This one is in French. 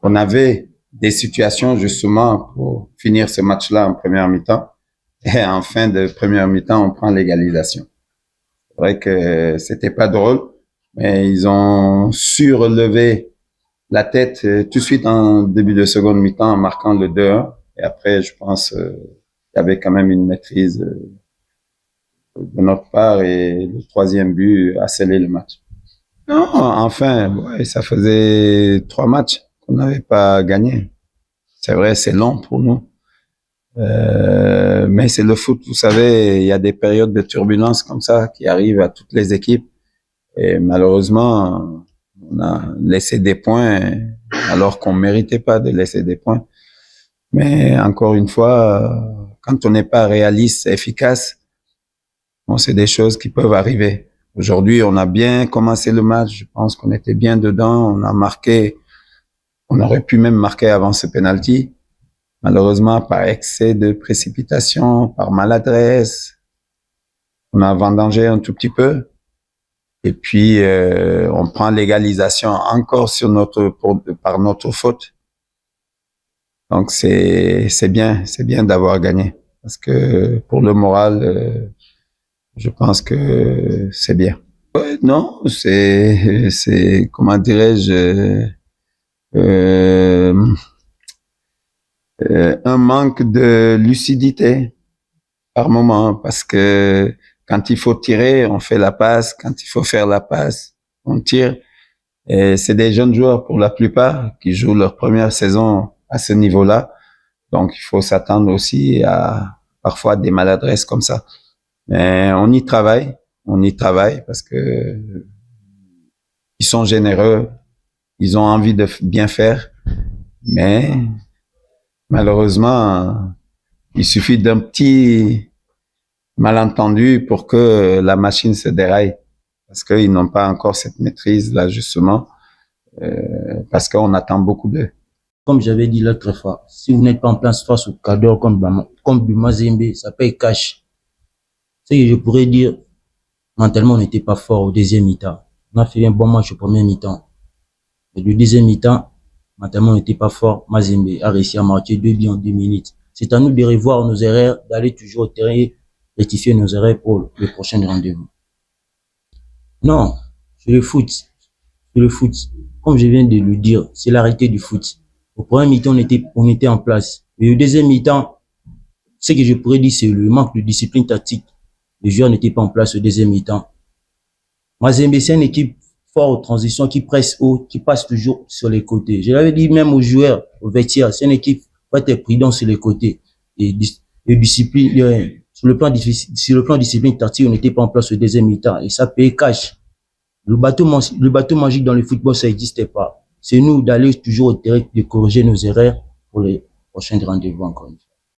On avait des situations justement pour finir ce match-là en première mi-temps. Et en fin de première mi-temps, on prend l'égalisation. C'est vrai que c'était pas drôle, mais ils ont su relever la tête tout de suite en début de seconde mi-temps en marquant le 2-1. Et après, je pense qu'il y avait quand même une maîtrise de notre part et le troisième but a scellé le match. Non, enfin, ouais, ça faisait 3 matchs qu'on n'avait pas gagné. C'est vrai, c'est long pour nous. Mais c'est le foot, vous savez, il y a des périodes de turbulence comme ça qui arrivent à toutes les équipes. Et malheureusement, on a laissé des points alors qu'on méritait pas de laisser des points. Mais encore une fois, quand on n'est pas réaliste, efficace, bon, c'est des choses qui peuvent arriver. Aujourd'hui, on a bien commencé le match. Je pense qu'on était bien dedans. On a marqué. On aurait pu même marquer avant ce penalty. Malheureusement, par excès de précipitation, par maladresse, on a vendangé un tout petit peu. Et puis, on prend l'égalisation encore par notre faute. Donc, c'est bien d'avoir gagné. Parce que pour le moral, je pense que c'est bien. Ouais, non, c'est, comment dirais-je, un manque de lucidité par moment, parce que quand il faut tirer, on fait la passe. Quand il faut faire la passe, on tire. Et c'est des jeunes joueurs pour la plupart qui jouent leur première saison à ce niveau-là. Donc, il faut s'attendre aussi à parfois des maladresses comme ça. Mais on y travaille parce que ils sont généreux, ils ont envie de bien faire, mais malheureusement, il suffit d'un petit malentendu pour que la machine se déraille, parce qu'ils n'ont pas encore cette maîtrise là justement, parce qu'on attend beaucoup d'eux. Comme j'avais dit l'autre fois, si vous n'êtes pas en place face au cadre comme du Mazembe, ça paye cash. Ce que je pourrais dire, mentalement, on n'était pas fort au deuxième mi-temps. On a fait un bon match au premier mi-temps. Mais le deuxième mi-temps, mentalement, on n'était pas fort. Mazembe a réussi à marquer 2 buts en 2 minutes. C'est à nous de revoir nos erreurs, d'aller toujours au terrain et rectifier nos erreurs pour le prochain rendez-vous. Non, c'est le foot. C'est le foot. Comme je viens de le dire, c'est la réalité du foot. Au premier mi-temps, on était en place. Et au deuxième mi-temps, ce que je pourrais dire, c'est le manque de discipline tactique. Les joueurs n'étaient pas en place au deuxième mi-temps. Mazembe, c'est une équipe forte aux transitions, qui presse haut, qui passe toujours sur les côtés. Je l'avais dit même aux joueurs, aux vestiaires, c'est une équipe qui va être prudent sur les côtés. Et discipline, sur le plan discipline tactique, on n'était pas en place au deuxième mi-temps. Et ça paye cash. Le bateau magique dans le football, ça n'existait pas. C'est nous d'aller toujours au terrain, de corriger nos erreurs pour les prochains rendez-vous encore une fois.